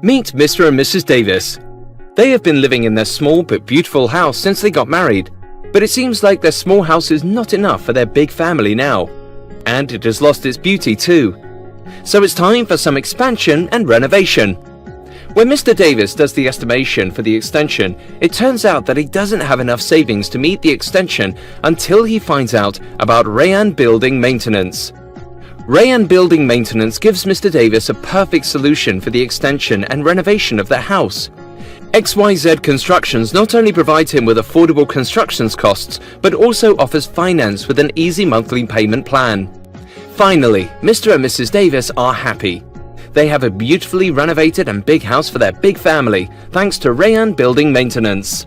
Meet Mr. and Mrs. Davis. They have been living in their small but beautiful house since they got married, but it seems like their small house is not enough for their big family now, and it has lost its beauty too. So it's time for some expansion and renovation. When Mr. Davis does the estimation for the extension, it turns out that he doesn't have enough savings to meet the extension until he finds out about Rayan Building Maintenance. Rayan Building Maintenance gives Mr. Davis a perfect solution for the extension and renovation of their house. XYZ Constructions not only provides him with affordable constructions costs, but also offers finance with an easy monthly payment plan. Finally, Mr. and Mrs. Davis are happy. They have a beautifully renovated and big house for their big family, thanks to Rayan Building Maintenance.